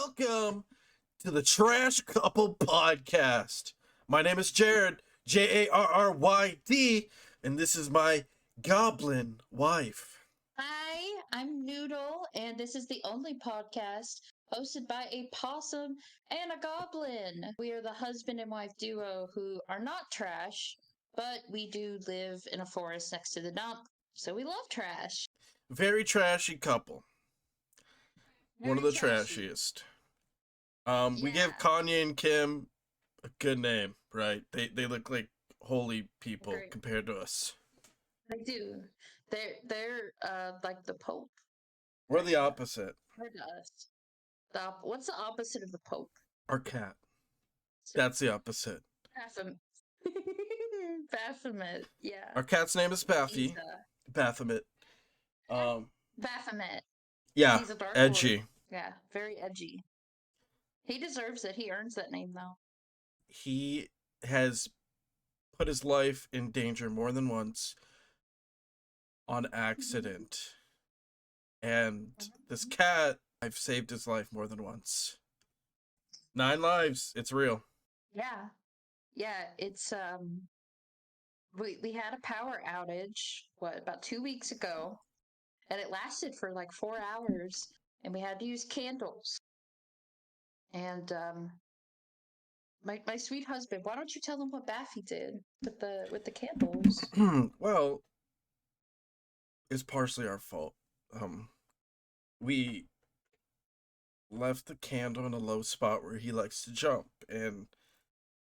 welcome to the Trash Couple Podcast. My name is Jared, Jarryd, and this is my goblin wife. Hi, I'm Noodle, and this is the only podcast hosted by a possum and a goblin. We are the husband and wife duo who are not trash, but we do live in a forest next to the dump, so we love trash. Very trashy couple. One of the trashy. trashiest. We give Kanye and Kim a good name, right? They look like holy people compared to us. They do. They're like the Pope. We're the opposite. We're us. What's the opposite of the Pope? Our cat. That's the opposite. Baphomet, yeah. Our cat's name is Baffy. Baphomet. Baphomet. Yeah, he's a dark edgy. Lord. Yeah, very edgy. He deserves it. He earns that name, though. He has put his life in danger more than once on accident. And this cat, I've saved his life more than once. 9 lives. It's real. Yeah. Yeah, it's, we had a power outage, about 2 weeks ago, and it lasted for like 4 hours, and we had to use candles. And, my sweet husband, why don't you tell them what Baffy did with the candles? Well, it's partially our fault. We left the candle in a low spot where he likes to jump, and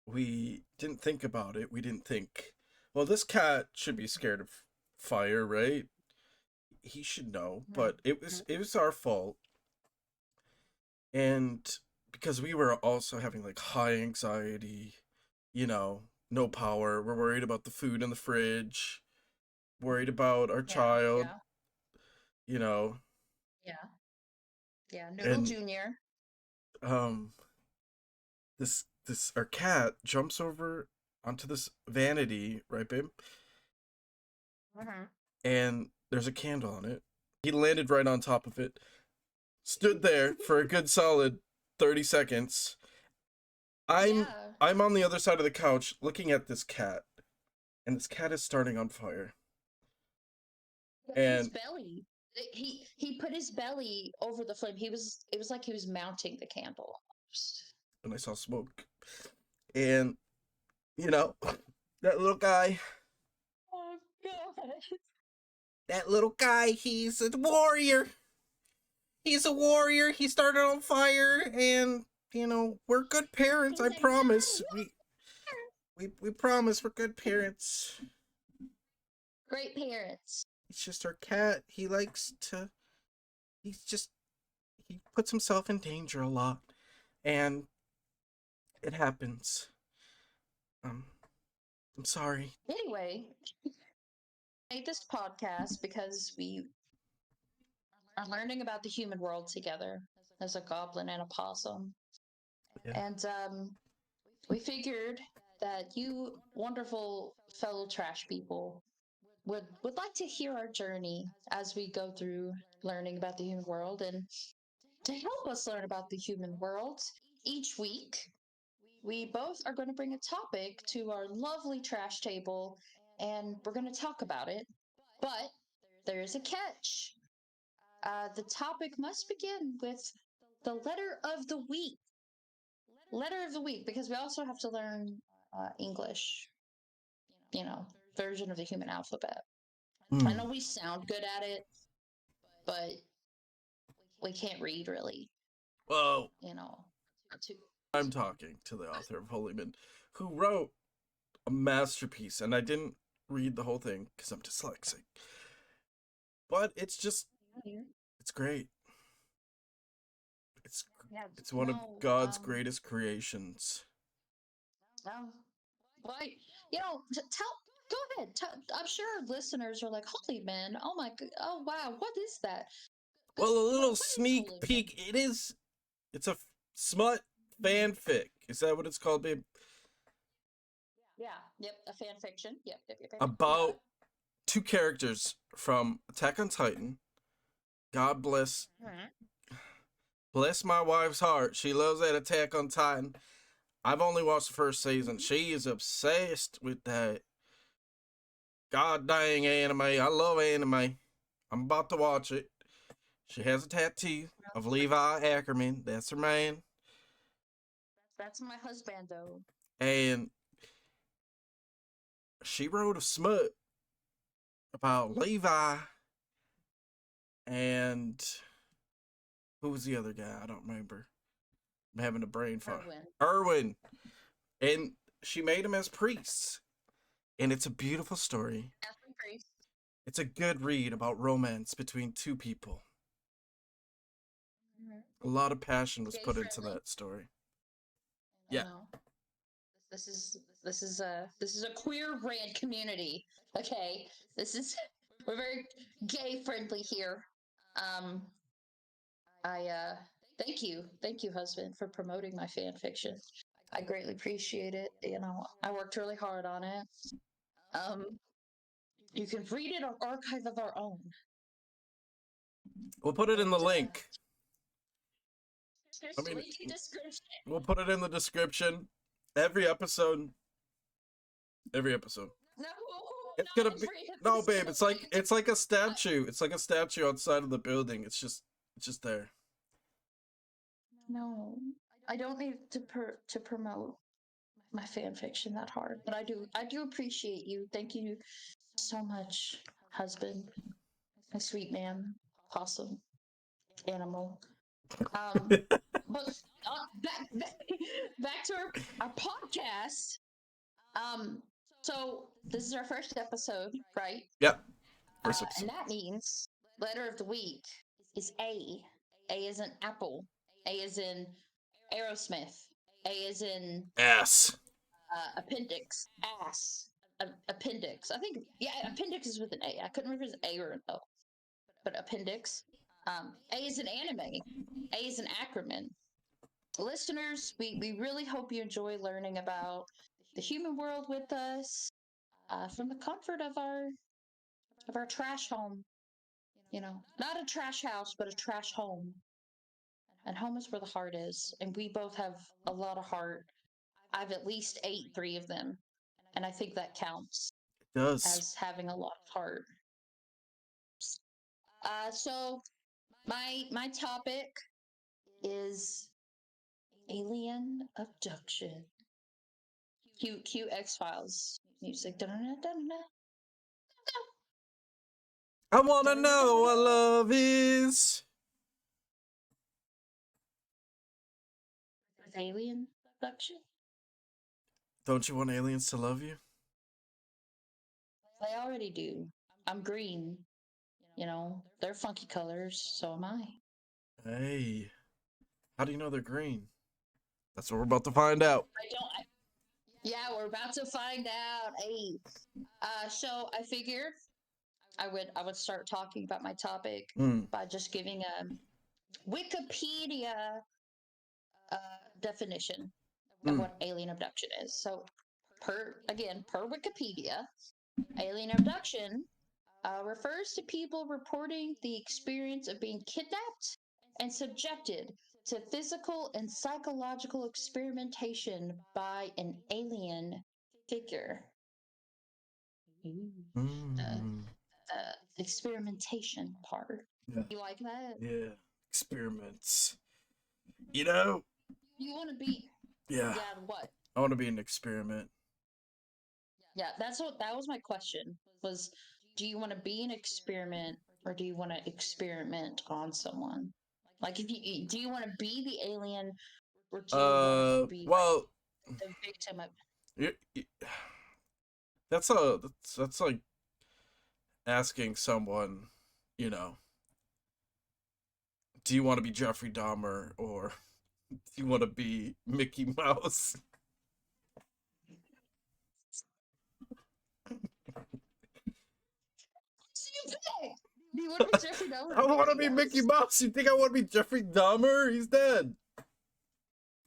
we didn't think about it. We didn't think, well, this cat should be scared of fire, right? He should know, but it was our fault. And because we were also having like high anxiety, no power, we're worried about the food in the fridge, worried about our child, Yeah, Noodle and Jr. This our cat jumps over onto this vanity, right, babe? And there's a candle on it. He landed right on top of it, stood there for a good solid 30 seconds. I'm on the other side of the couch looking at this cat, and this cat is starting on fire. And his belly. He put his belly over the flame. It was like he was mounting the candle. And I saw smoke. And that little guy. Oh god. That little guy, he's a warrior. He's a warrior. He started on fire, and we're good parents. I promise. We promise we're good parents. Great parents. It's just our cat. He puts himself in danger a lot, and it happens. I'm sorry. Anyway, I made this podcast because we are learning about the human world together as a goblin and a possum. Yeah. And we figured that you wonderful fellow trash people would like to hear our journey as we go through learning about the human world. And to help us learn about the human world, each week we both are going to bring a topic to our lovely trash table, and we're going to talk about it. But there is a catch. The topic must begin with the letter of the week. Letter of the week, because we also have to learn English, version of the human alphabet. I know we sound good at it, but we can't read really. Well, I'm talking to the author of Holy Men, who wrote a masterpiece, and I didn't read the whole thing because I'm dyslexic. But it's great. It's one of God's greatest creations. Well, go ahead. I'm sure listeners are like, "Holy men! Oh my! Oh wow! What is that?" Well, a little sneak peek. It's a smut fanfic. Is that what it's called, babe? Yeah. Yep. A fan fiction. Yep. About 2 characters from Attack on Titan. God bless Bless my wife's heart. She loves that Attack on Titan. I've only watched the first season. She is obsessed with that god dang anime. I love anime. I'm about to watch it. She has a tattoo of Levi Ackerman. That's her man. That's my husband, though. And she wrote a smut about Levi and who was the other guy? I don't remember. I'm having a brain fart. Erwin. And she made him as priests. And it's a beautiful story. It's a good read about romance between two people. A lot of passion was put into that story. Yeah. This is a queer rant community. Okay, we're very gay friendly here. I thank you, husband, for promoting my fan fiction. I greatly appreciate it. You know, I worked really hard on it. You can read it on Archive of Our Own. We'll put it in the link. There's a link in the description. We'll put it in the description. Every episode. No, it's gonna be no, babe. It's like a statue. It's like a statue outside of the building. It's just there. No, I don't need to promote my fan fiction that hard, but I do appreciate you. Thank you so much, husband, my sweet man, Possum, animal. But back to our podcast. So this is our first episode, right? Yep. First episode. And that means letter of the week is A. A is in apple. A is in Aerosmith. A is in ass. Appendix. Ass. Appendix. I think, yeah, appendix is with an A. I couldn't remember if it was an A or an O. But appendix. A is an anime. A is an acronym. Listeners, we really hope you enjoy learning about the human world with us from the comfort of our trash home. You know, not a trash house, but a trash home. And home is where the heart is. And we both have a lot of heart. I've at least ate 3 of them. And I think that counts. It does. As having a lot of heart. So my topic is alien abduction. Cue X-Files music. I wanna know what love is. Alien abduction? Don't you want aliens to love you? They already do. I'm green. You know, they're funky colors, so am I. Hey, how do you know they're green? That's what we're about to find out. Yeah, we're about to find out. Hey, so I figured I would start talking about my topic by just giving a Wikipedia definition of what alien abduction is. So, per Wikipedia, alien abduction refers to people reporting the experience of being kidnapped and subjected to physical and psychological experimentation by an alien figure. The experimentation part. Yeah. You like that? Yeah. Experiments. You know? You want to be... Yeah. Yeah, what? I want to be an experiment. Yeah, that was my question. Was, do you want to be an experiment or do you want to experiment on someone? Like, do you want to be the alien or do you want to be the victim of... That's like asking someone, you know, do you want to be Jeffrey Dahmer or do you want to be Mickey Mouse? Do you want to be Jeffrey Dahmer? I want to be Mickey Mouse. You think I want to be Jeffrey Dahmer? He's dead. I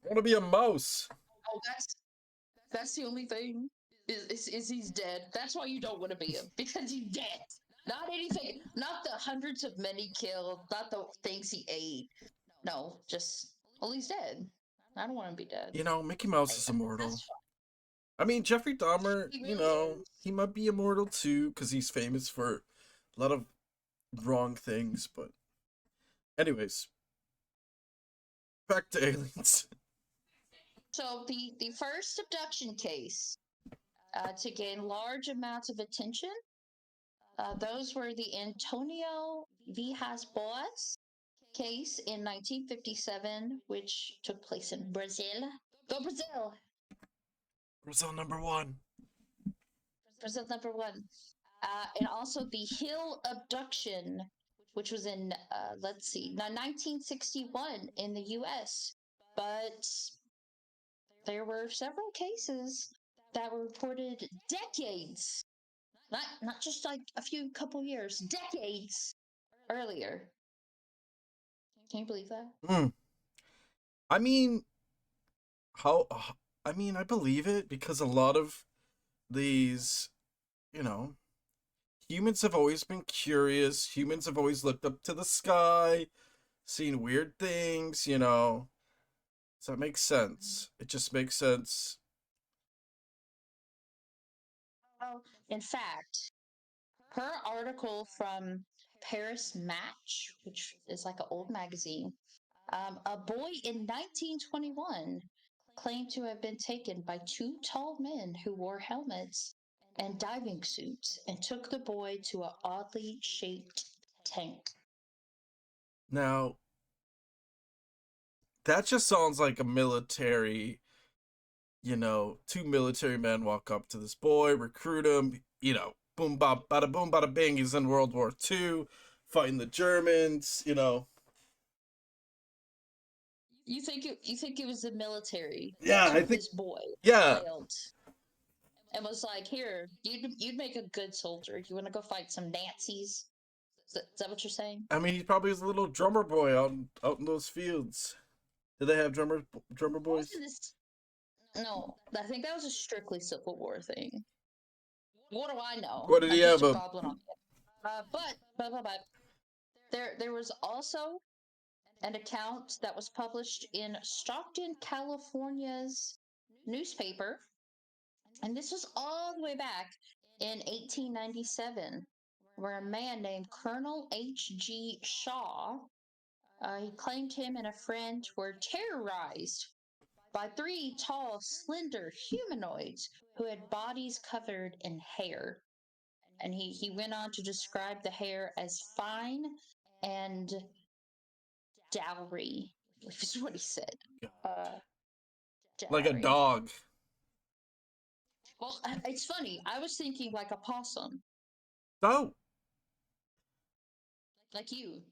want to be a mouse. Oh, that's the only thing. Is he's dead. That's why you don't want to be him. Because he's dead. Not anything. Not the hundreds of men he killed. Not the things he ate. No, just, well, he's dead. I don't want to be dead. You know, Mickey Mouse is immortal. That's fine. I mean, Jeffrey Dahmer, He you really know, is. he might be immortal too because he's famous for a lot of wrong things. But, anyways, back to aliens. So the first abduction case to gain large amounts of attention, those were the Antonio Vijas Boas case in 1957, which took place in Brazil. Go Brazil! Brazil #1. Brazil #1. And also the Hill abduction, which was in, let's see, 1961 in the US. But there were several cases that were reported decades, not just like a few couple years, decades earlier. Can you believe that? Mm. I mean, how? I mean, I believe it because a lot of these, you know, humans have always been curious. Humans have always looked up to the sky, seen weird things, you know. So it makes sense. It just makes sense. Well, in fact, per article from Paris Match, which is like an old magazine, a boy in 1921 claimed to have been taken by two tall men who wore helmets and diving suits and took the boy to an oddly shaped tank. Now, that just sounds like a military, you know, two military men walk up to this boy, recruit him, you know, boom, bop, bada boom, bada bing. He's in World War II, fighting the Germans, you know. You think it was the military that Yeah, I took think, this boy, yeah. child, and was like, "Here, you'd make a good soldier. You want to go fight some Nazis?" Is that what you're saying? I mean, he probably was a little drummer boy out in those fields. Did they have drummer boys? Wasn't this? No, I think that was a strictly Civil War thing. What do I know? What did he I'm have? just a goblin on it. But there was also an account that was published in Stockton, California's newspaper, and this was all the way back in 1897, where a man named Colonel H.G. Shaw, he claimed him and a friend were terrorized by three tall, slender humanoids who had bodies covered in hair. And he went on to describe the hair as fine and dowry, which is what he said. Uh, Like a Dowry. dog. Well, it's funny. I was thinking like a possum, Oh, like you.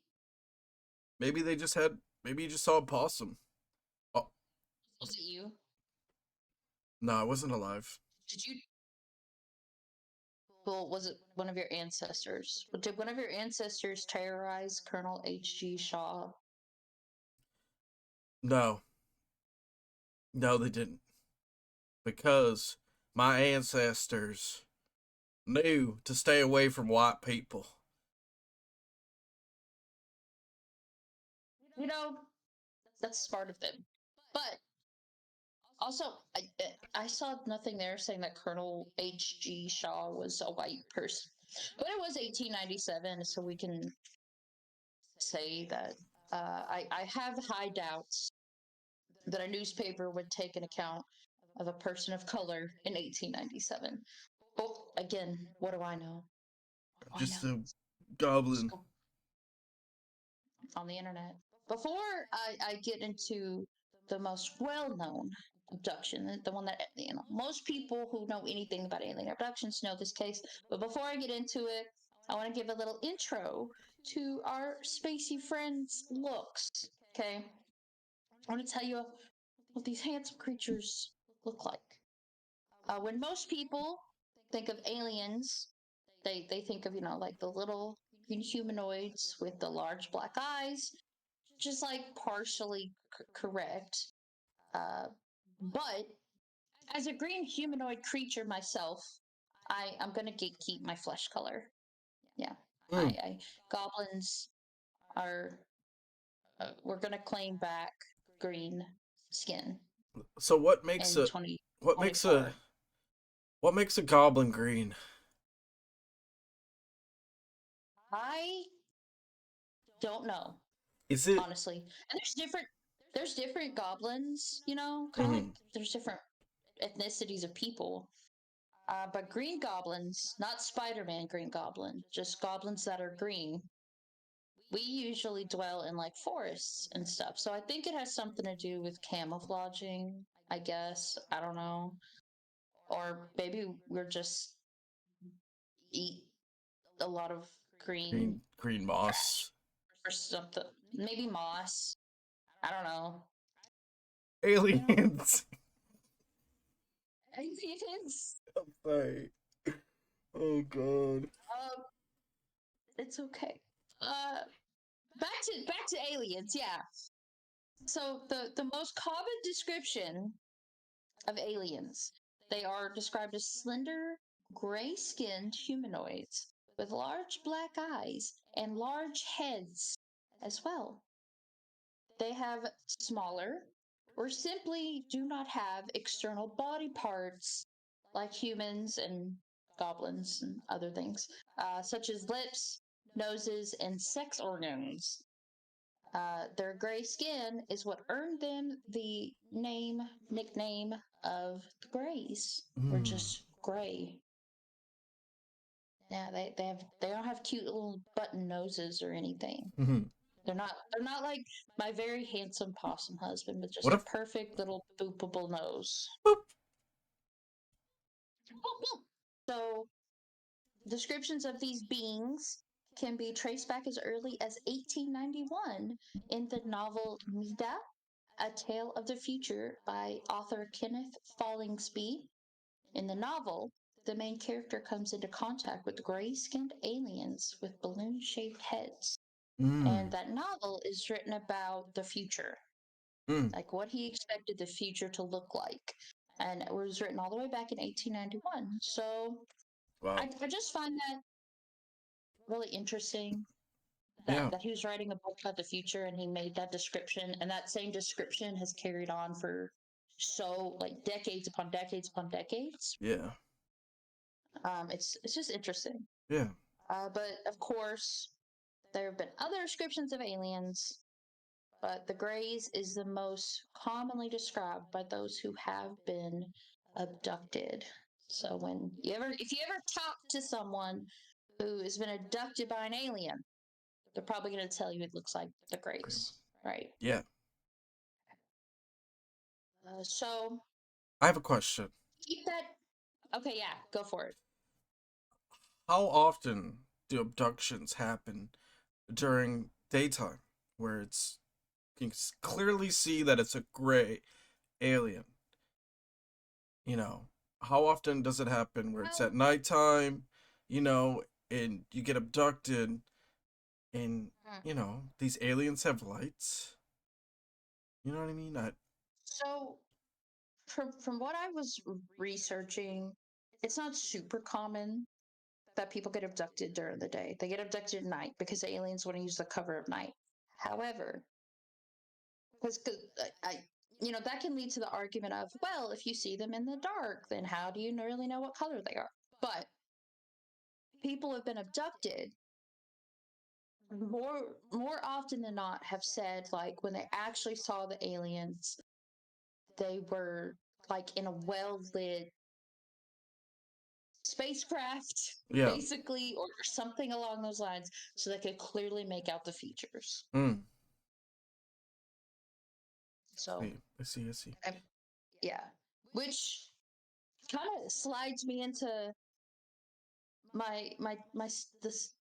maybe they just had. Maybe you just saw a possum. Oh, Was it you? no, I wasn't alive. Did you? Well, was it one of your ancestors? Did one of your ancestors terrorize Colonel H.G. Shaw? No, no, they didn't. Because my ancestors knew to stay away from white people. You know, that's smart of them. But also, I saw nothing there saying that Colonel H.G. Shaw was a white person. But it was 1897, so we can say that I have high doubts that a newspaper would take an account of a person of color in 1897. But again, what do I know? What do I Just know? a Just goblin. go on the internet. Before I get into the most well-known abduction, the one that most people who know anything about alien abductions know this case. But before I get into it, I want to give a little intro to our spacey friends' looks. Okay, I want to tell you what these handsome creatures look like. When most people think of aliens, they think of like the little humanoids with the large black eyes, just like partially correct. Uh, but as a green humanoid creature myself, I'm gonna gatekeep my flesh color. Yeah, Mm. I goblins are we're gonna claim back green skin So what makes in a what makes a 2024. what makes a goblin green? I don't know, Is it? honestly. And there's different goblins, kind of like Mm, there's different ethnicities of people. But green goblins, not Spider-Man green goblin, just goblins that are green. We usually dwell in like forests and stuff. So I think it has something to do with camouflaging, I guess. I don't know. Or maybe we're just eat a lot of green green trash moss. or something. Maybe moss. I don't know. Aliens. Aliens. I'm sorry. Oh god. Um, it's okay. Uh, back to aliens. Yeah. So the most common description of aliens, they are described as slender, gray-skinned humanoids with large black eyes and large heads as well. They have smaller or simply do not have external body parts like humans and goblins and other things, such as lips, noses, and sex organs. Their gray skin is what earned them the nickname of the Greys. We're Mm. just gray. Yeah, they don't have cute little button noses or anything. Mhm. They're not like my very handsome possum husband with just What a if? perfect little boopable nose. Boop. So descriptions of these beings can be traced back as early as 1891 in the novel Mida, A Tale of the Future by author Kenneth Fallingsby. In the novel, the main character comes into contact with gray skinned aliens with balloon shaped heads. And Mm. that novel is written about the future, Mm. like what he expected the future to look like. And it was written all the way back in 1891. So Wow. I just find that really interesting Yeah. that he was writing a book about the future and he made that description. And that same description has carried on for so like decades upon decades upon decades. Yeah. It's just interesting. Yeah. But of course, there have been other descriptions of aliens, but the Greys is the most commonly described by those who have been abducted. So if you ever talk to someone who has been abducted by an alien, they're probably going to tell you it looks like the Okay. Greys, right? Yeah. So I have a question. keep that. Okay, yeah, go for it. How often do abductions happen during daytime, where you can clearly see that it's a gray alien? You know, how often does it happen where it's Well, at nighttime? You know, and you get abducted, and mm, these aliens have lights. You know what I mean? so from what I was researching, it's not super common that people get abducted during the day. They get abducted at night because aliens want to use the cover of night. However, because that can lead to the argument of, well, if you see them in the dark, then how do you really know what color they are? But people have been abducted more often than not have said like when they actually saw the aliens, they were like in a well lit spacecraft, Yeah. basically, or something along those lines, so they could clearly make out the features. Mm. So, I see. I see. yeah, which kind of slides me into my this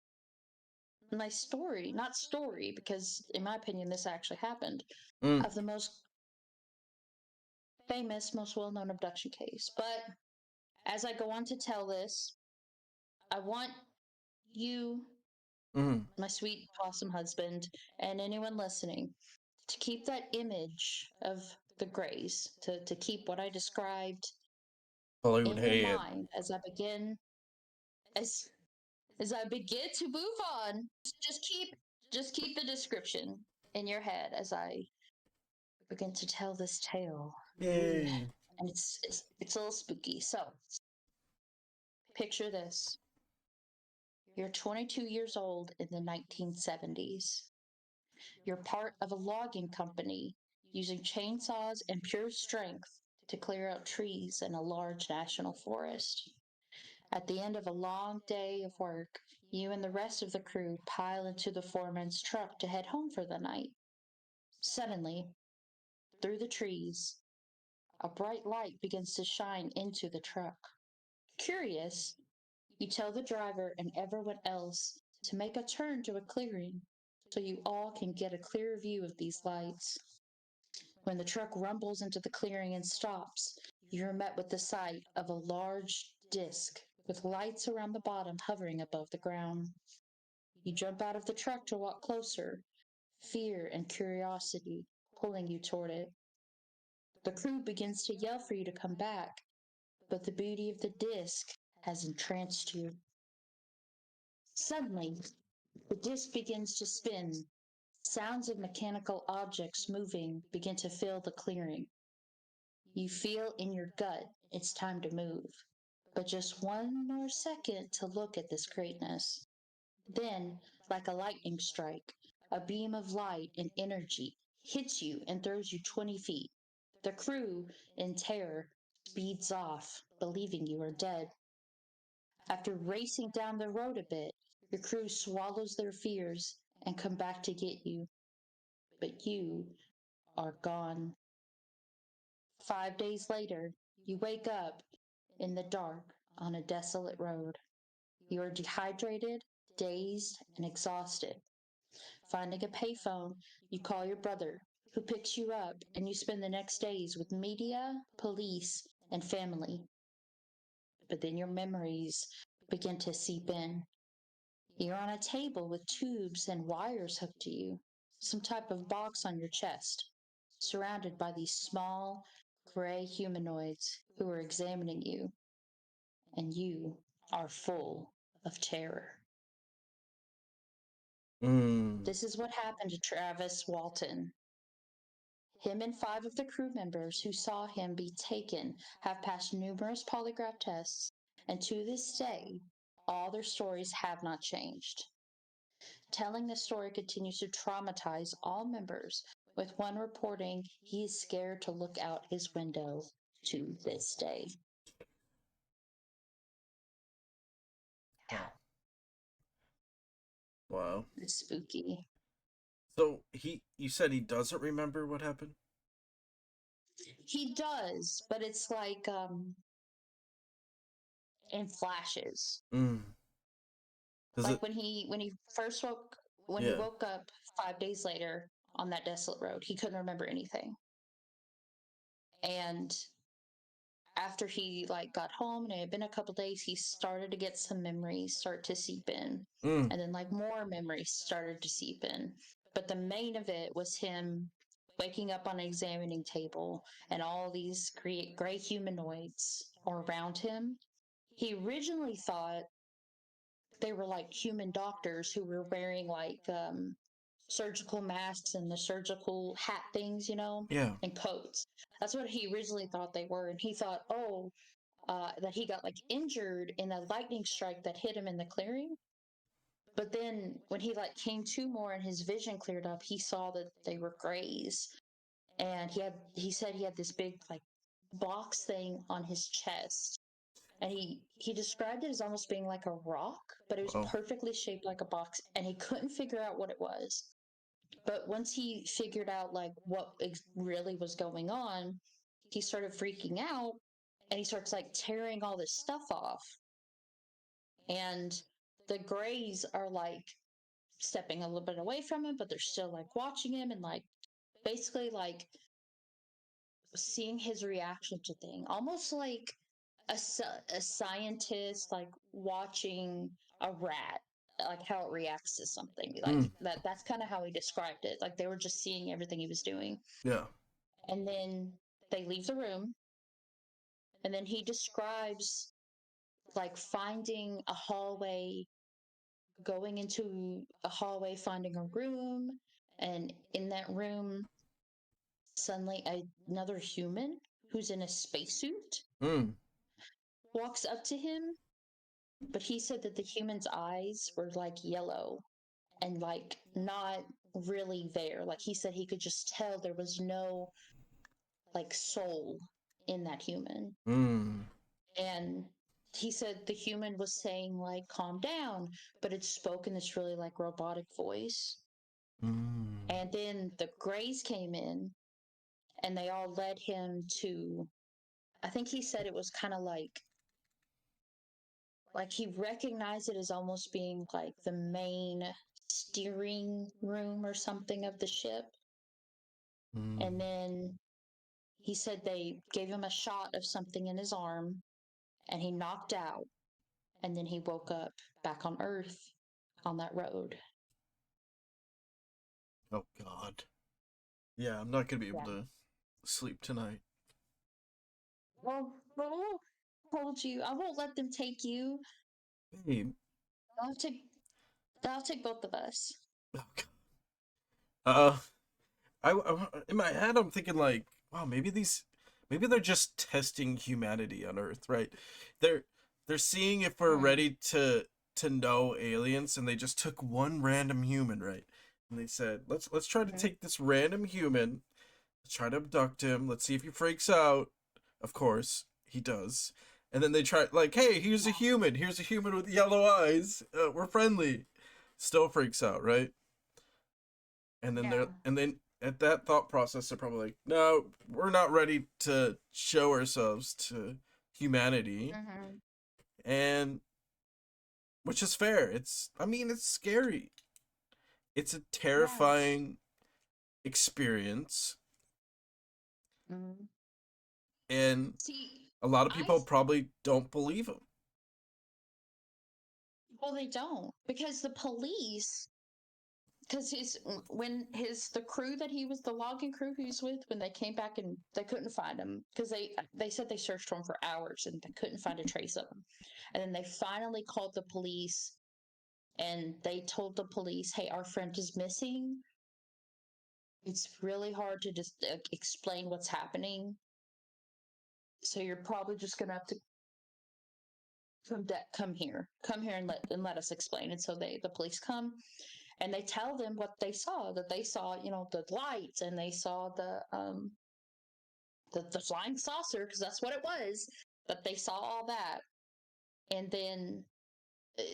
my story, not story, because in my opinion, this actually happened, Mm. of the most famous, most well-known abduction case. But as I go on to tell this, I want you, Mm. my sweet possum husband, and anyone listening to keep that image of the Greys, to keep what I described Hollywood in your head. mind as as I begin to move on. Just keep the description. in your head as I begin to tell this tale. Yay. And it's a little spooky. So, picture this. You're 22 years old in the 1970s. You're part of a logging company using chainsaws and pure strength to clear out trees in a large national forest. At the end of a long day of work, you and the rest of the crew pile into the foreman's truck to head home for the night. Suddenly, through the trees, a bright light begins to shine into the truck. Curious, you tell the driver and everyone else to make a turn to a clearing so you all can get a clear view of these lights. When the truck rumbles into the clearing and stops, you are met with the sight of a large disc with lights around the bottom hovering above the ground. You jump out of the truck to walk closer, fear and curiosity pulling you toward it. The crew begins to yell for you to come back, but the beauty of the disc has entranced you. Suddenly, the disc begins to spin. Sounds of mechanical objects moving begin to fill the clearing. You feel in your gut it's time to move, but just one more second to look at this greatness. Then, like a lightning strike, a beam of light and energy hits you and throws you 20 feet. The crew, in terror, speeds off, believing you are dead. After racing down the road a bit, your crew swallows their fears and come back to get you. But you are gone. 5 days later, you wake up in the dark on a desolate road. You are dehydrated, dazed, and exhausted. Finding a payphone, you call your brother, who picks you up, and you spend the next days with media, police, and family. But then your memories begin to seep in. You're on a table with tubes and wires hooked to you, some type of box on your chest, surrounded by these small, gray humanoids who are examining you, and you are full of terror. This is what happened to Travis Walton. Him and 5 of the crew members who saw him be taken have passed numerous polygraph tests, and to this day, all their stories have not changed. Telling the story continues to traumatize all members, with one reporting he is scared to look out his window to this day. Wow. It's spooky. So you said he doesn't remember what happened? He does, but it's like in flashes. Like when he first woke he woke up 5 days later on that desolate road, he couldn't remember anything. And after he got home and it had been a couple days, he started to get some memories start to seep in. And then more memories started to seep in. But the main of it was him waking up on an examining table and all these gray humanoids are around him. He originally thought they were human doctors who were wearing surgical masks and the surgical hat things, Yeah. and coats. That's what he originally thought they were. And he thought, that he got injured in a lightning strike that hit him in the clearing. But then when he came to more and his vision cleared up, he saw that they were grays. And he said he had this big box thing on his chest. And he described it as almost being like a rock, but it was perfectly shaped like a box, and he couldn't figure out what it was. But once he figured out what really was going on, he started freaking out, and he starts tearing all this stuff off. And the Greys are stepping a little bit away from him, but they're still watching him and basically seeing his reaction to things, almost like a scientist watching a rat, how it reacts to something that's kind of how he described it. They were just seeing everything he was doing. Yeah. And then they leave the room, and then he describes finding a hallway, going into a hallway, finding a room, And in that room, suddenly another human who's in a spacesuit walks up to him, but he said that the human's eyes were like yellow and like not really there. Like he said he could just tell there was no like soul in that human. And he said the human was saying like calm down, but it spoke in this really like robotic voice. And then the Greys came in and they all led him to, I think he said it was kind of like he recognized it as almost being like the main steering room or something of the ship. And then he said they gave him a shot of something in his arm and he knocked out. And then he woke up back on Earth on that road. Oh, God. Yeah, I'm not going to be able Yeah. to sleep tonight. Well, I told you, I won't let them take you. Babe. I'll take both of us. Oh, God. In my head, I'm thinking like, wow, maybe they're just testing humanity on Earth, right? They're seeing if we're ready to know aliens, and they just took one random human, right? And they said, let's try to take this random human, let's try to abduct him, let's see if he freaks out. Of course, he does. And then they try like, hey, here's a human with yellow eyes. We're friendly. Still freaks out, right? And then at that thought process, they're probably like, no, we're not ready to show ourselves to humanity. And which is fair. It's scary. It's a terrifying experience. And See, a lot of people probably don't believe him. Well, they don't, because the police, because the crew that he was, the logging crew he was with, when they came back and they couldn't find him, because they said they searched for him for hours and they couldn't find a trace of him. And then they finally called the police and they told the police, hey, our friend is missing. It's really hard to just explain what's happening. So you're probably just gonna have to come here and let us explain. And so the police come and they tell them what they saw, that they saw, the lights, and they saw the flying saucer, because that's what it was, that they saw all that. And then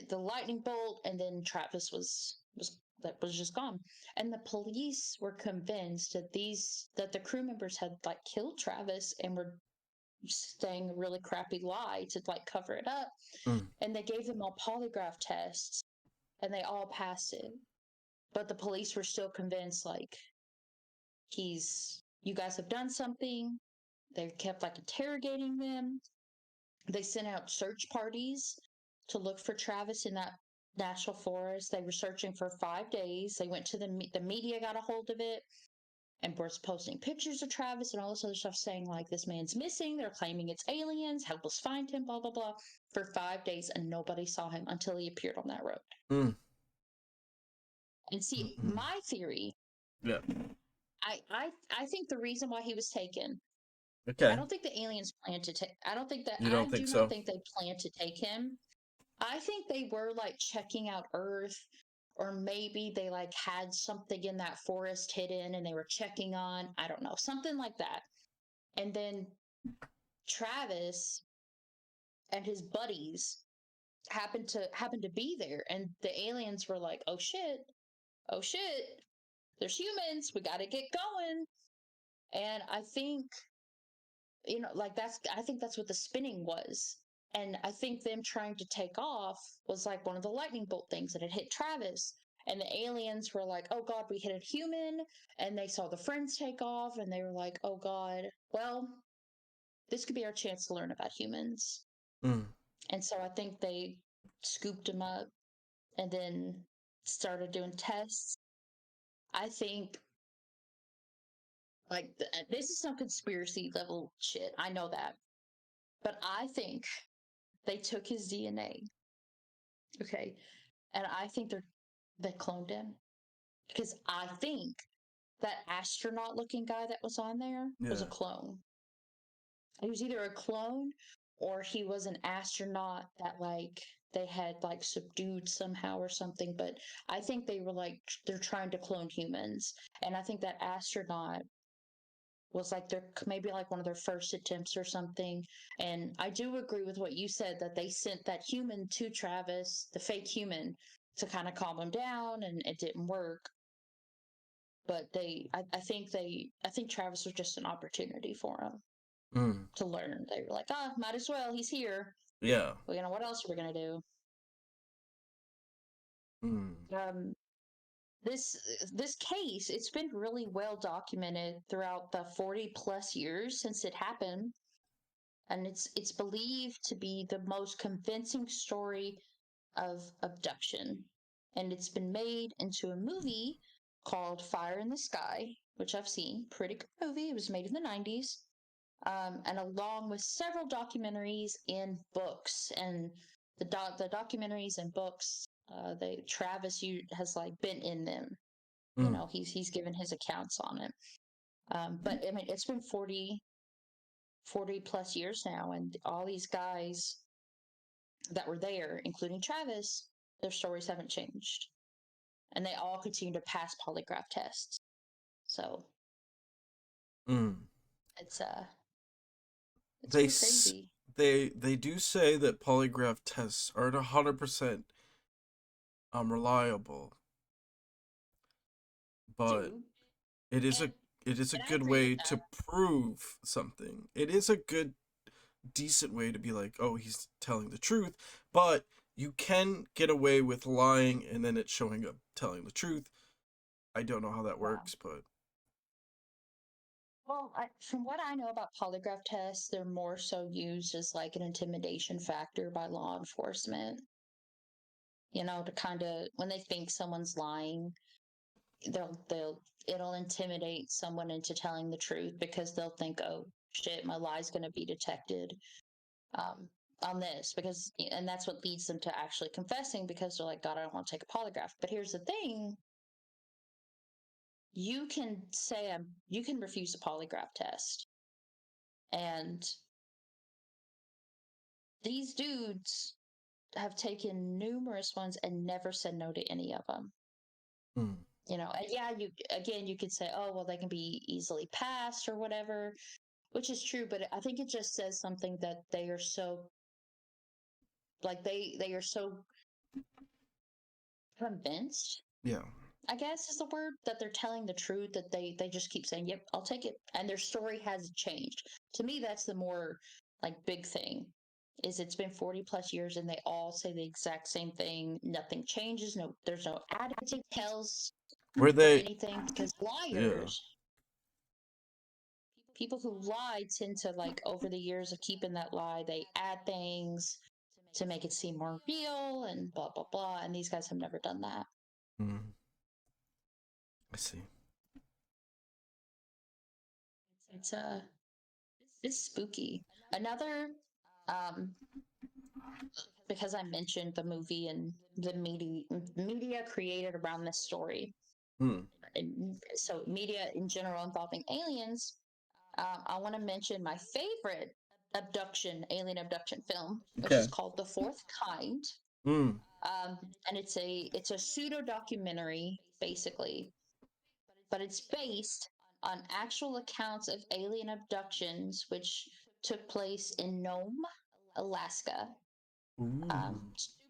the lightning bolt, and then Travis was just gone. And the police were convinced that the crew members had like killed Travis and were saying a really crappy lie to like cover it up. And they gave them all polygraph tests and they all passed it. But the police were still convinced like you guys have done something. They kept like interrogating them. They sent out search parties to look for Travis in that national forest. They were searching for 5 days. They went to the media, got a hold of it, and was posting pictures of Travis and all this other stuff, saying like, this man's missing. They're claiming it's aliens. Help us find him. Blah blah blah. For 5 days, and nobody saw him until he appeared on that road. And see, my theory. Yeah. I think the reason why he was taken. Okay. I don't think the aliens planned to take. I don't think that. You don't I think do so? not think they planned to take him. I think they were like checking out Earth, or maybe they like had something in that forest hidden and they were checking on. I don't know, something like that. And then Travis and his buddies happened to be there, and the aliens were like, oh shit, there's humans, we got to get going. And I think, like I think that's what the spinning was. And I think them trying to take off was like one of the lightning bolt things that had hit Travis. And the aliens were like, oh God, we hit a human. And they saw the friends take off and they were like, oh God, well, this could be our chance to learn about humans. And so I think they scooped him up and then started doing tests. I think, like, this is some conspiracy level shit. I know that. But I think they took his DNA. Okay. And I think they cloned him. because I think that astronaut looking guy that was on there was a Yeah. clone. He was either a clone or he was an astronaut that like they had like subdued somehow or something. But I think they were like they're trying to clone humans, and I think that astronaut was like their maybe like one of their first attempts or something. And I do agree with what you said that they sent that human to Travis, the fake human, to kind of calm him down, and it didn't work. But I think Travis was just an opportunity for him Mm. to learn. They were like, ah, might as well. He's here. Yeah. Well, you know, what else are we gonna do? Mm. Um, this this case, it's been really well documented throughout the 40 plus years since it happened, and it's believed to be the most convincing story of abduction. And it's been made into a movie called Fire in the Sky, which I've seen. Pretty good movie. It was made in the 90s. And along with several documentaries and books. And the documentaries and books, Travis has like been in them. You Mm. know, he's given his accounts on it. But I mean, it's been 40 plus years now, and all these guys that were there, including Travis, their stories haven't changed, and they all continue to pass polygraph tests. So Mm. it's uh, it's They pretty s- crazy. they do say that polygraph tests aren't 100% reliable, but Do it is and a and I good agree with way to that. prove something. It is a good decent way to be like, oh, he's telling the truth, but you can get away with lying and then it's showing up telling the truth. I don't know how that Yeah. works, but Well, from what I know about polygraph tests, they're more so used as like an intimidation factor by law enforcement. You know, to kind of when they think someone's lying, they'll it'll intimidate someone into telling the truth because they'll think, oh shit, my lie's going to be detected um, on this because, and that's what leads them to actually confessing because they're like, God, I don't want to take a polygraph. But here's the thing: you can you can refuse a polygraph test, and these dudes have taken numerous ones and never said no to any of them. mm, You know, and yeah, you could say, oh well, they can be easily passed or whatever, which is true, but I think it just says something that they are so like they are so convinced, yeah. I guess is the word, that they're telling the truth, that they just keep saying, "Yep, I'll take it," and their story has changed. To me, that's the more like big thing. Is it's been 40 plus years and they all say the exact same thing. Nothing changes. No, there's no added details Were or they anything because yeah. liars, people who lie tend to like over the years of keeping that lie, they add things to make it seem more real and blah blah blah. And these guys have never done that. Mm, I see. It's it's spooky. Another um because I mentioned the movie and the media created around this story. Mm, And so media in general involving aliens. I want to mention my favorite alien abduction film, which is okay. called The Fourth Kind. Mm, And it's a pseudo documentary basically, but it's based on actual accounts of alien abductions which took place in Nome, Alaska. ooh.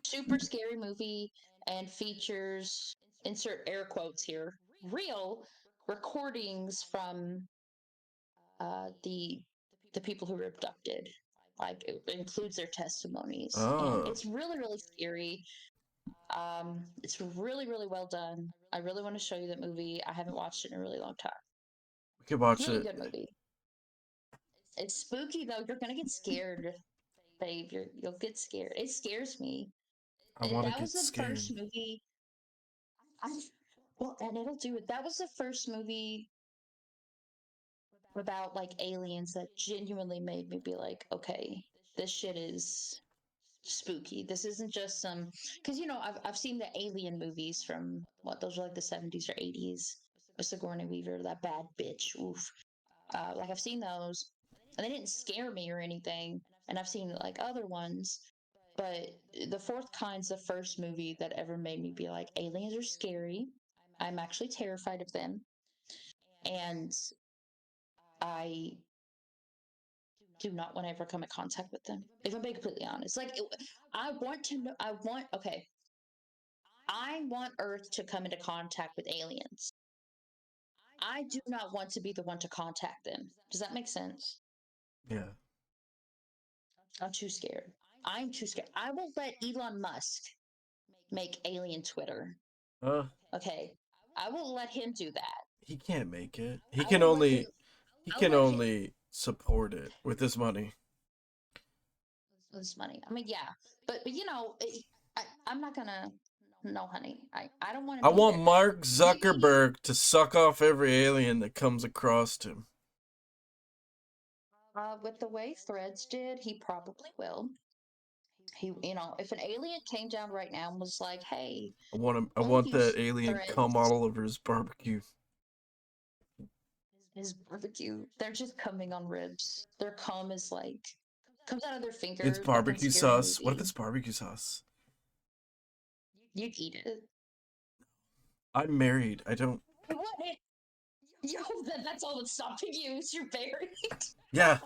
Super scary movie and features, insert air quotes here, real recordings from the people who were abducted. Like it includes their testimonies, and Oh. it's really really scary. It's really really well done. I really want to show you that movie. I haven't watched it in a really long time. We could watch Really it. good movie. It's spooky though. You're gonna get scared, babe. You'll get scared. It scares me. I want to That get was the scared. first movie. I well, and it'll do it. That was the first movie about like aliens that genuinely made me be like, okay, this shit is spooky. This isn't just some, because I've seen the Alien movies from what those are like the 70s or 80s with Sigourney Weaver, that bad bitch. Oof. Like I've seen those, and they didn't scare me or anything. And I've seen like other ones, but The Fourth Kind's the first movie that ever made me be like, aliens are scary. I'm actually terrified of them, and I do not want to ever come in contact with them. If I'm being completely honest, like I want to know. Okay. I want Earth to come into contact with aliens. I do not want to be the one to contact them. Does that make sense? Yeah. I'm too scared. I'm too scared. I will let Elon Musk make alien Twitter. Uh, Okay. I will let him do that. he can't make it. I will let him. He I'll can let him only support it with his money. this money. I mean, yeah, but I'm not gonna. No, honey. I don't want I to be want there. Mark Zuckerberg to suck off every alien that comes across him. With the way Threads did, he probably will. If an alien came down right now and was like, "Hey, I want him. I we'll want use that alien cum Threads," all over his barbecue. his barbecue, they're just coming on ribs. Their cum is like comes out of their It's fingers, like in barbecue Scary sauce. What if Movie. it's barbecue sauce? You'd eat it. I'm married. I don't. What? Yo, that's all that's stopping you. Is you're buried. Yeah.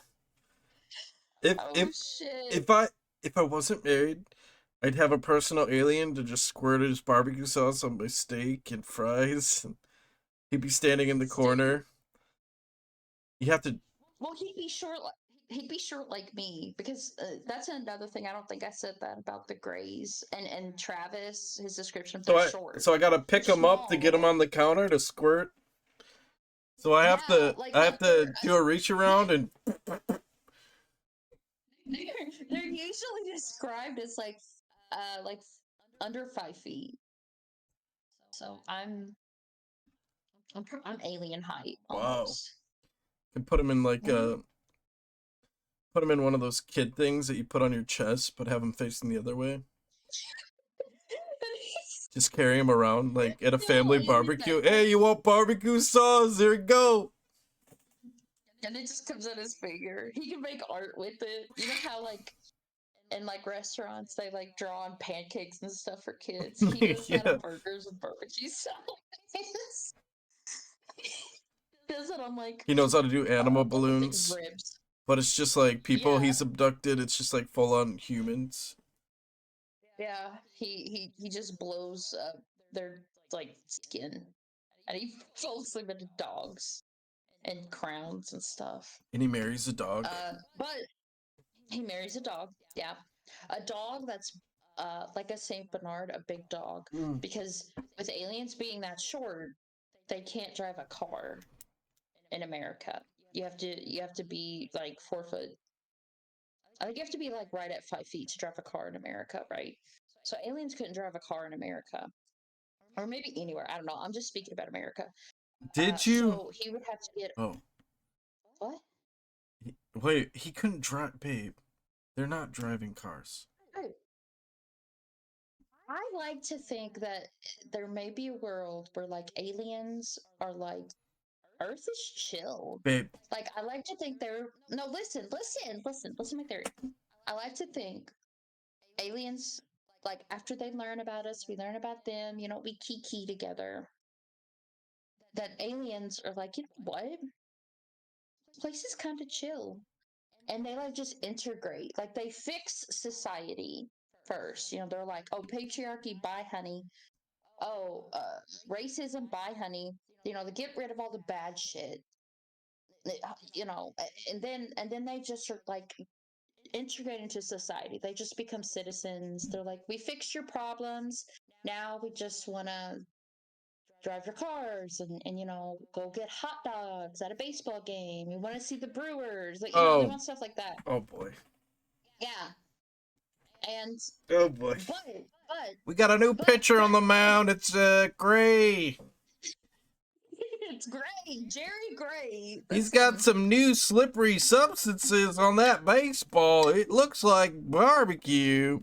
If Oh if shit. if I if I wasn't married, I'd have a personal alien to just squirt his barbecue sauce on my steak and fries. And he'd be standing in the Dude. corner. You have to. Well, he'd be short like me because that's another thing. I don't think I said that about the Greys and Travis. His description, they're short. So I gotta They're pick him up to get him small. on the counter to squirt. So Yeah, I have to do a reach around and they're usually described as like under 5 feet. So I'm alien height wow. almost. And put him in like Mhm. put him in one of those kid things that you put on your chest, but have him facing the other way. Just carry him around like at a family barbecue. Hey, you want barbecue sauce? There you go. And it just comes on his finger. He can make art with it. You know how in like restaurants they like draw on pancakes and stuff for kids. He does that Yeah. on burgers with barbecue sauce. Does it on like He knows how to do animal everything balloons, ribs. but it's just like people Yeah, he's abducted. It's just like full on humans. yeah. He just blows up their like skin, and he falls asleep into dogs and crowns and stuff. And he marries a dog. But he marries a dog. Yeah, a dog that's like a Saint Bernard, a big dog, Mm. because with aliens being that short, they can't drive a car in America. You have to be like 4 foot. I think you have to be like right at 5 feet to drive a car in America, right? So aliens couldn't drive a car in America, or maybe anywhere. I don't know. I'm just speaking about America. Did you? So he would have to get Oh, what? wait. He couldn't drive, babe. They're not driving cars, Oh, I like to think that there may be a world where like aliens are like Earth is chill. babe. Like I like to think they're no listen to my theory. I like to think aliens like after they learn about us, we learn about them, we kiki together. That aliens are like, you know what? This place is kind of chill. And they like just integrate. Like they fix society first. They're like, oh, patriarchy, bye, honey. Oh, racism, bye, honey. They get rid of all the bad shit. And then they just are like integrate into society. They just become citizens. They're like, we fixed your problems. Now we just want to drive your cars and go get hot dogs at a baseball game. We want to see the Brewers. They Oh, want stuff like that. oh boy. Yeah. And Oh boy. but We got a new but pitcher on but the mound. It's Gray. it's Gray, Jerry Gray. He's got some new slippery substances on that baseball. It looks like barbecue.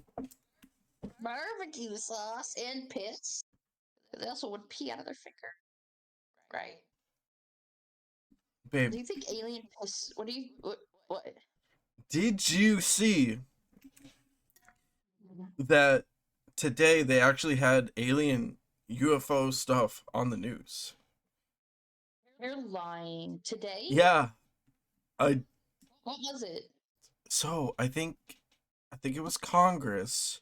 Barbecue sauce and pits. They also would pee out of their finger. Right. Babe, Do you think alien piss? What do you what? did you see that today they actually had alien UFO stuff on the news? You're lying. Today? Yeah. What was it? So I think it was Congress,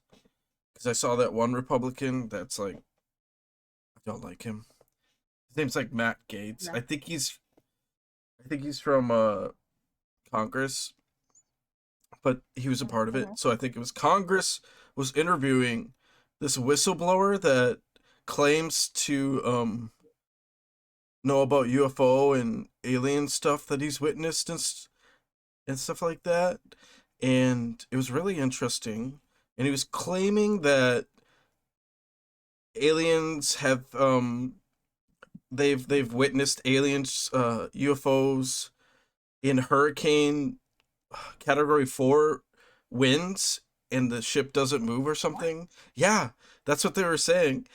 because I saw that one Republican that's like, I don't like him. His name's like Matt Gates. Yeah. I think he's from Congress, but he was a part of it. So I think it was Congress was interviewing this whistleblower that claims to know about UFO and alien stuff that he's witnessed and stuff like that. And it was really interesting. And he was claiming that aliens have they've witnessed aliens UFOs in hurricane category 4 winds, and the ship doesn't move or something. What? Yeah, that's what they were saying.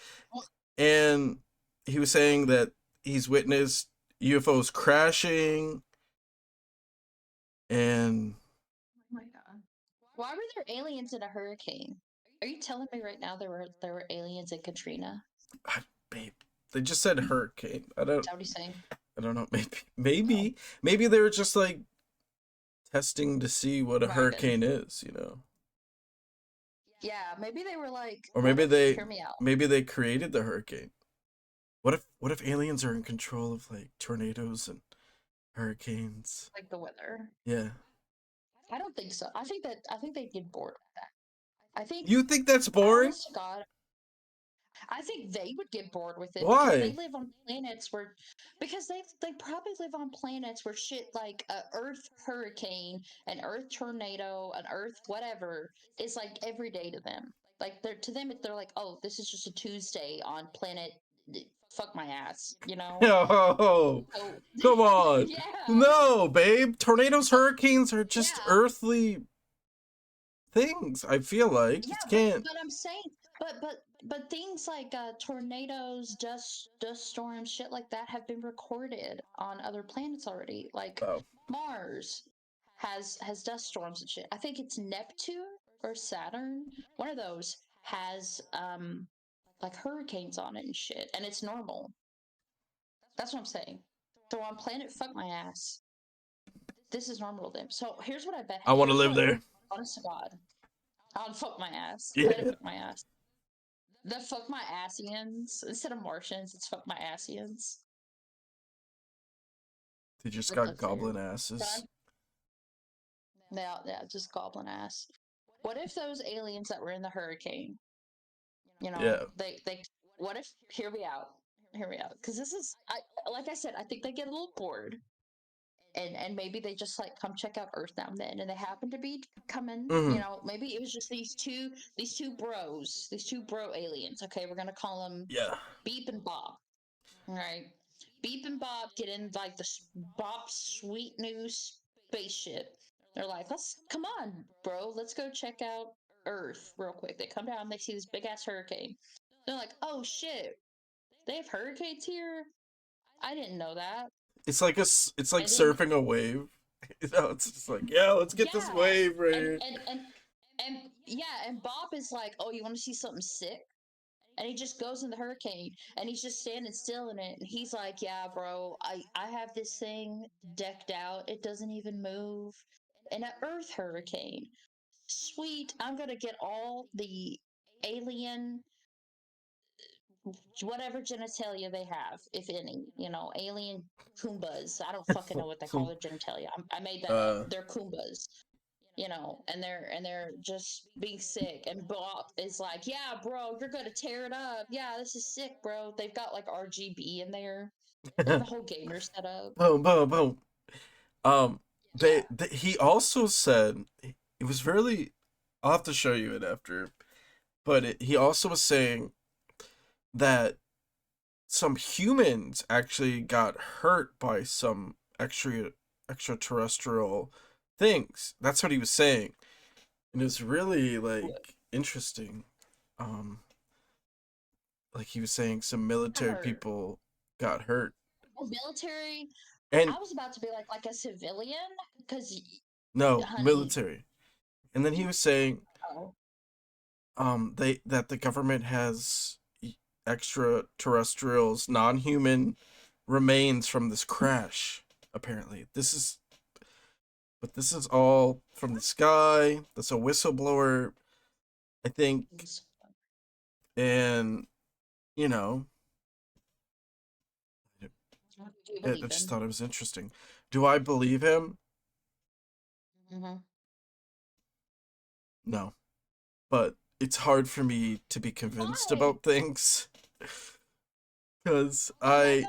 And he was saying that he's witnessed UFOs crashing. And oh my god, why were there aliens in a hurricane? Are you telling me right now there were aliens in Katrina? Babe, they just said hurricane. I don't. Is that what he's saying? I don't know. Maybe they were just like testing to see what a hurricane is. Yeah, maybe they were like, or maybe they hear me out. Maybe they created the hurricane. What if aliens are in control of like tornadoes and hurricanes? Like the weather. Yeah. I don't think so. I think they get bored with that. I think. You think that's boring? Honest to God, I think they would get bored with it. Why? Because they live on planets where, because they probably live on planets where shit like a Earth hurricane, an Earth tornado, an Earth whatever is like every day to them. Like they're like, oh, this is just a Tuesday on planet. Fuck my ass, Oh, so, come on. Yeah. No, babe. Tornadoes, hurricanes are just earthly things. I feel like yeah, you can't. But I'm saying, but things like tornadoes, dust storms, shit like that have been recorded on other planets already. Like Mars has dust storms and shit. I think it's Neptune or Saturn. One of those has like hurricanes on it and shit, and it's normal. That's what I'm saying. So on planet fuck my ass, this is normal to them. So here's what I bet. I want to live there. Honest to God. On fuck my ass. Yeah. Planet fuck my ass. The fuck my assians. Instead of Martians, it's fuck my assians. They just got goblin asses. Yeah, just goblin ass. What if those aliens that were in the hurricane, they what if, hear me out, because this is, like I said, I think they get a little bored. And maybe they just like come check out Earth now and then, and they happen to be coming. Maybe it was just these two bro aliens. Okay, we're gonna call them Beep and Bob. All right, Beep and Bob get in like the Bob's sweet new spaceship. They're like, come on, bro, let's go check out Earth real quick. They come down, they see this big ass hurricane. They're like, oh shit, they have hurricanes here. I didn't know that. It's like surfing a wave. It's just like, let's get this wave right here. And Bob is like, oh, you want to see something sick? And he just goes in the hurricane, and he's just standing still in it. And he's like, yeah, bro, I have this thing decked out. It doesn't even move. And an Earth hurricane. Sweet, I'm going to get all the alien, whatever genitalia they have, if any, alien Koombas. I don't fucking know what they call their genitalia. I made that up. They're Koombas, and they're just being sick. And Bob is like, yeah, bro, you're gonna tear it up. Yeah, this is sick, bro. They've got like RGB in there. The whole gamer setup. Boom, boom, boom. He also said, it was really, I'll have to show you it after, but he also was saying that some humans actually got hurt by some extraterrestrial things. That's what he was saying. And it was really like interesting. Um like he was saying some military Hurt. people got hurt. Military. And I was about to be like a civilian because, no, honey. military. And then he was saying Oh. they that the government has extraterrestrials, non-human remains from this crash. Apparently, this is all from the sky. That's a whistleblower, I think, and you know, Do you I believe just him? thought it was interesting. Do I believe him? Mm-hmm. No, but it's hard for me to be convinced Why? about things because Well, that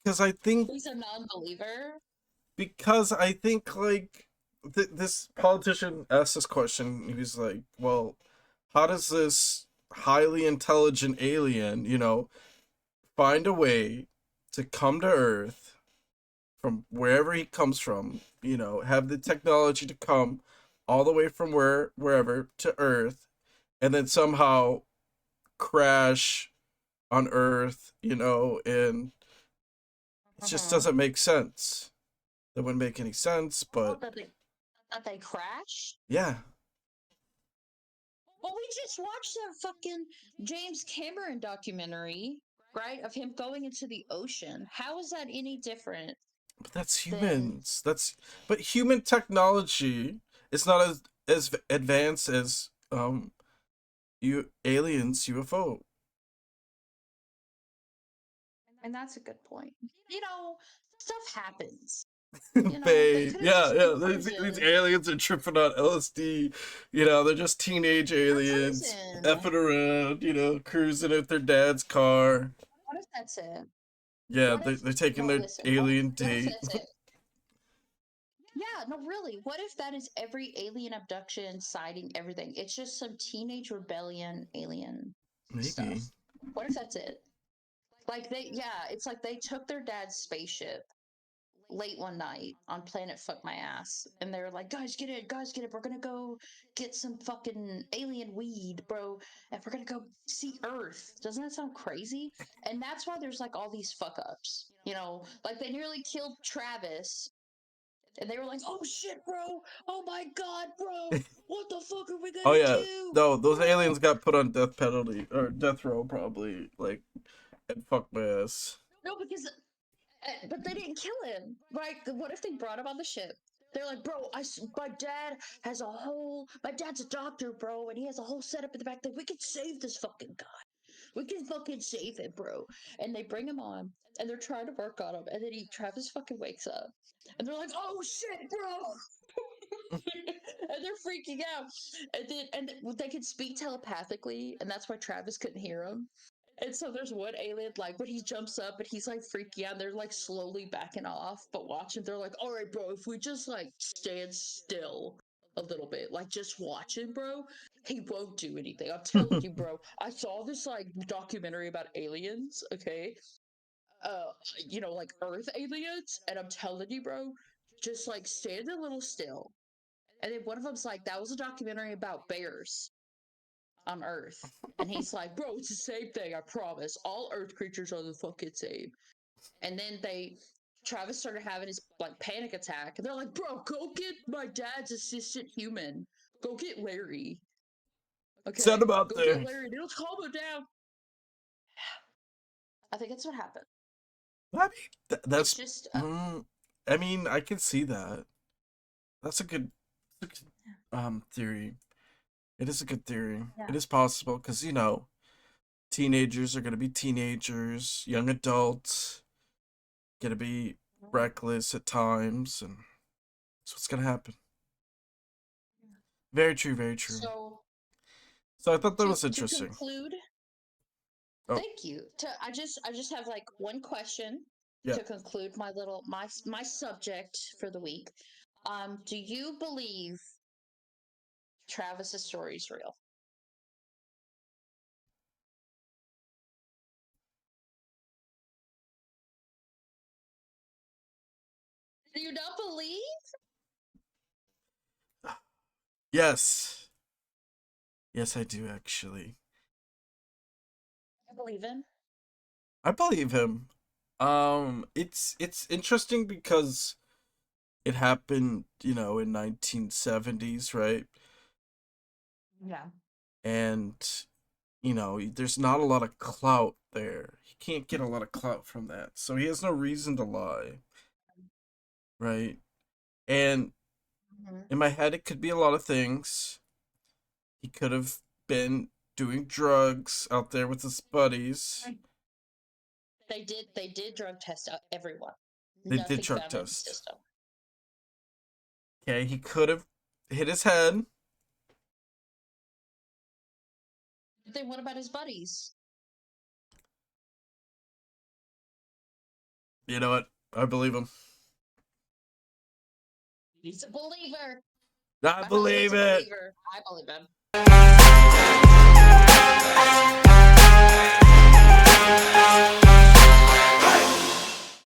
goes. I think He's a non-believer. like this politician asked this question. He was like, "Well, how does this highly intelligent alien, find a way to come to Earth from wherever he comes from? Have the technology to come all the way from wherever to Earth, and then somehow crash on Earth? And it just Uh-huh. doesn't make sense. That wouldn't make any sense, Oh, but that they crashed. yeah." Well, we just watched that fucking James Cameron documentary, right? Of him going into the ocean. How is that any different But that's than? humans. But human technology is not as advanced as you aliens UFO. And that's a good point. You know, stuff happens. They They could have yeah, just been yeah. These cruising. aliens are tripping on LSD. They're just teenage They're aliens cruising. effing around. Cruising with their dad's car. What if that's it? Yeah, What if? they're taking No, their listen. alien What if date. that's it? Yeah, no, really. What if that is every alien abduction, sighting, everything? It's just some teenage rebellion alien stuff. Maybe. What if that's it? Like yeah, it's like they took their dad's spaceship late one night on Planet Fuck My Ass, and they're like, guys, get it. We're gonna go get some fucking alien weed, bro, and we're gonna go see Earth. Doesn't that sound crazy? And that's why there's like all these fuck ups. Like they nearly killed Travis. And they were like, "Oh shit, bro! Oh my god, bro! What the fuck are we Oh gonna yeah. do, No, those bro?" aliens got put on death penalty or death row probably. Like, and fuck my ass. No, because but they didn't kill him, right? What if they brought him on the ship? They're like, "Bro, my dad has a whole. My dad's a doctor, bro, and he has a whole setup in the back. That we can save this fucking guy. We can fucking save him, bro." And they bring him on, and they're trying to work on him, and then Travis fucking wakes up, and they're like, "Oh shit, bro!" And they're freaking out, and they can speak telepathically, and that's why Travis couldn't hear him. And so there's one alien, like when he jumps up and he's like freaking out, they're like slowly backing off, but watching, they're like, "All right, bro, if we just like stand still a little bit, like just watching, bro, he won't do anything. I'm telling you, bro. I saw this like documentary about aliens, okay? Uh, like Earth aliens, and I'm telling you, bro, just like stand a little still." And then one of them's like, "That was a documentary about bears on Earth." And he's like, "Bro, it's the same thing, I promise. All Earth creatures are the fucking same." And then Travis started having his like panic attack. And they're like, "Bro, go get my dad's assistant human. Go get Larry. Send Okay? them out Go get there. Larry. It'll calm him down." I think that's what happened. I mean, It's that's. just, I mean, I can see that. That's a good theory. It is a good theory. yeah. It is possible because teenagers are gonna be teenagers, young adults gonna be reckless at times, and that's what's gonna happen. Very true. Very true. So So I thought that to was to interesting. conclude, Oh thank you. I just have like one question yeah. to conclude my subject for the week. Do you believe Travis's story is real? Do you not believe? Yes. Yes, I do actually. I believe him. I believe him. It's interesting because it happened, in 1970s, right? Yeah. And there's not a lot of clout there. He can't get a lot of clout from that. So he has no reason to lie, right? And in my head it could be a lot of things. He could have been doing drugs out there with his buddies. They did drug test everyone. They did Nothing drug found in the test. system. Okay, he could have hit his head. Then what about his buddies? You know what? I believe him. He's a believer. I believe it. I believe him.